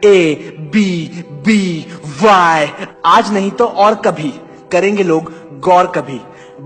A, B, B, Y। आज नहीं तो और कभी करेंगे लोग गौर कभी।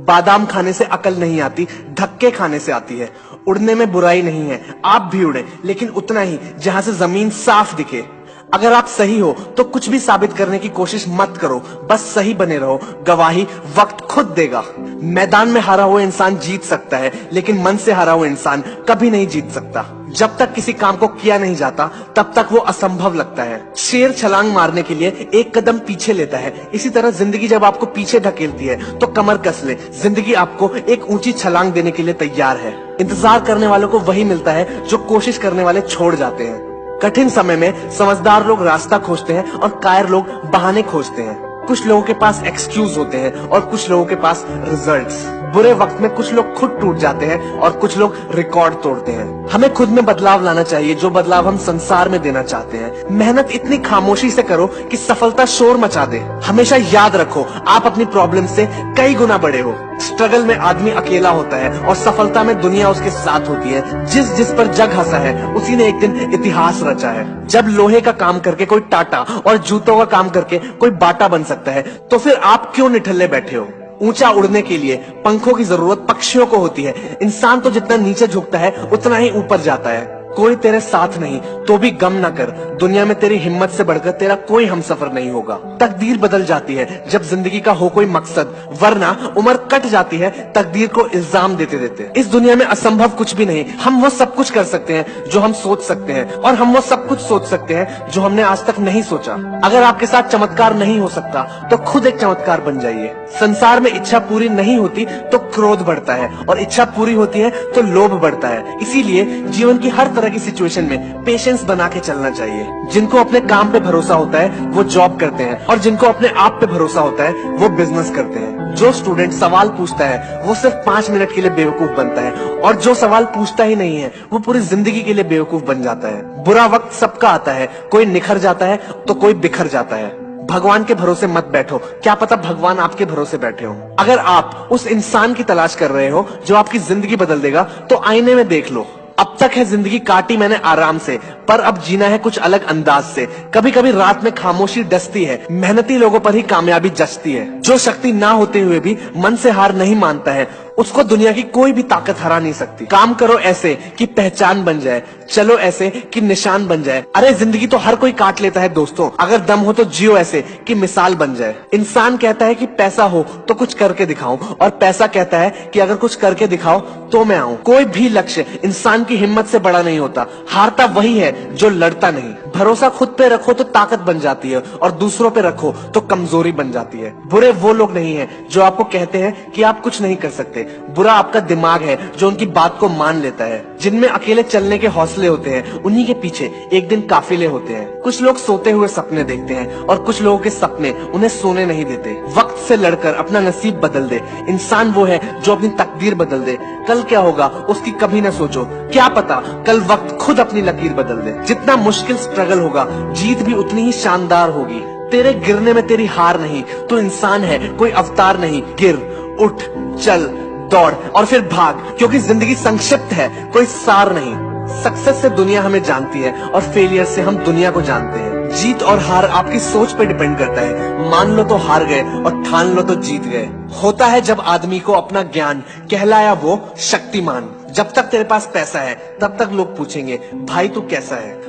बादाम खाने से अकल नहीं आती, धक्के खाने से आती है। उड़ने में बुराई नहीं है, आप भी उड़े, लेकिन उतना ही जहां से जमीन साफ दिखे। अगर आप सही हो तो कुछ भी साबित करने की कोशिश मत करो, बस सही बने रहो। गवाही वक्त खुद देगा। मैदान में हारा हुआ इंसान जीत सकता है, लेकिन मन से हारा हुआ इंसान कभी नहीं जीत सकता। जब तक किसी काम को किया नहीं जाता तब तक वो असंभव लगता है। शेर छलांग मारने के लिए एक कदम पीछे लेता है, इसी तरह जिंदगी जब आपको पीछे धकेलती है तो कमर कस ले। जिंदगी आपको एक ऊंची छलांग देने के लिए तैयार है। इंतजार करने वालों को वही मिलता है जो कोशिश करने वाले छोड़ जाते हैं। कठिन समय में समझदार लोग रास्ता खोजते हैं और कायर लोग बहाने खोजते हैं। कुछ लोगों के पास एक्सक्यूज होते हैं और कुछ लोगों के पास रिजल्ट्स। बुरे वक्त में कुछ लोग खुद टूट जाते हैं और कुछ लोग रिकॉर्ड तोड़ते हैं। हमें खुद में बदलाव लाना चाहिए, जो बदलाव हम संसार में देना चाहते हैं। मेहनत इतनी खामोशी से करो कि सफलता शोर मचा दे। हमेशा याद रखो, आप अपनी प्रॉब्लम से कई गुना बड़े हो। स्ट्रगल में आदमी अकेला होता है और सफलता में दुनिया उसके साथ होती है। जिस जिस पर जग हंसा है उसी ने एक दिन इतिहास रचा है। जब लोहे का काम करके कोई टाटा और जूतों का काम करके कोई बाटा बन सकता है, तो फिर आप क्यों निठल्ले बैठे हो? ऊंचा उड़ने के लिए पंखों की जरूरत पक्षियों को होती है। इंसान तो जितना नीचे झुकता है उतना ही ऊपर जाता है। कोई तेरे साथ नहीं तो भी गम ना कर, दुनिया में तेरी हिम्मत से बढ़कर तेरा कोई हमसफर नहीं होगा। तकदीर बदल जाती है जब जिंदगी का हो कोई मकसद, वरना उम्र कट जाती है तकदीर को इल्जाम देते देते। इस दुनिया में असंभव कुछ भी नहीं। हम वो सब कुछ कर सकते हैं जो हम सोच सकते हैं, और हम वो सब कुछ सोच सकते हैं जो हमने आज तक नहीं सोचा। अगर आपके साथ चमत्कार नहीं हो सकता तो खुद एक चमत्कार बन जाइए। संसार में इच्छा पूरी नहीं होती तो क्रोध बढ़ता है, और इच्छा पूरी होती है तो लोभ बढ़ता है। इसीलिए जीवन की हर तरह की सिचुएशन में पेशेंस बना के चलना चाहिए। जिनको अपने काम पे भरोसा होता है वो जॉब करते हैं, और जिनको अपने आप पे भरोसा होता है वो बिजनेस करते हैं। जो स्टूडेंट सवाल पूछता है वो सिर्फ 5 मिनट के लिए बेवकूफ बनता है, और जो सवाल पूछता ही नहीं है वो पूरी जिंदगी के लिए बेवकूफ बन जाता है। बुरा वक्त सबका आता है, कोई निखर जाता है तो कोई बिखर जाता है। भगवान के भरोसे मत बैठो, क्या पता भगवान आपके भरोसे बैठे हो। अगर आप उस इंसान की तलाश कर रहे हो जो आपकी जिंदगी बदल देगा, तो आईने में देख लो। अब तक है जिंदगी काटी मैंने आराम से, पर अब जीना है कुछ अलग अंदाज से। कभी कभी रात में खामोशी डसती है, मेहनती लोगों पर ही कामयाबी जचती है। जो शक्ति ना होते हुए भी मन से हार नहीं मानता है, उसको दुनिया की कोई भी ताकत हरा नहीं सकती। काम करो ऐसे कि पहचान बन जाए, चलो ऐसे कि निशान बन जाए। अरे जिंदगी तो हर कोई काट लेता है दोस्तों, अगर दम हो तो जियो ऐसे कि मिसाल बन जाए। इंसान कहता है कि पैसा हो तो कुछ करके दिखाऊं, और पैसा कहता है कि अगर कुछ करके दिखाओ तो मैं आऊं। कोई भी लक्ष्य इंसान की हिम्मत से बड़ा नहीं होता। हारता वही है जो लड़ता नहीं। भरोसा खुद पे रखो तो ताकत बन जाती है, और दूसरों पे रखो तो कमजोरी बन जाती है। बुरे वो लोग नहीं है जो आपको कहते हैं कि आप कुछ नहीं कर सकते। बुरा आपका दिमाग है जो उनकी बात को मान लेता है। जिनमें अकेले चलने के हौसले होते हैं, उन्हीं के पीछे एक दिन काफिले होते हैं। कुछ लोग सोते हुए सपने देखते हैं, और कुछ लोगों के सपने उन्हें सोने नहीं देते। वक्त से लड़कर अपना नसीब बदल दे। इंसान वो है जो अपनी तकदीर बदल दे। कल क्या होगा उसकी कभी न सोचो, क्या पता कल वक्त खुद अपनी लकीर बदल दे। जितना मुश्किल स्ट्रगल होगा, जीत भी उतनी ही शानदार होगी। तेरे गिरने में तेरी हार नहीं, तो इंसान है कोई अवतार नहीं। गिर, उठ, चल, दौड़ और फिर भाग, क्योंकि जिंदगी संक्षिप्त है, कोई सार नहीं। सक्सेस से दुनिया हमें जानती है, और फेलियर से हम दुनिया को जानते हैं। जीत और हार आपकी सोच पे डिपेंड करता है। मान लो तो हार गए, और ठान लो तो जीत गए। होता है जब आदमी को अपना ज्ञान, कहलाया वो शक्तिमान। जब तक तेरे पास पैसा है तब तक लोग पूछेंगे भाई तू कैसा है।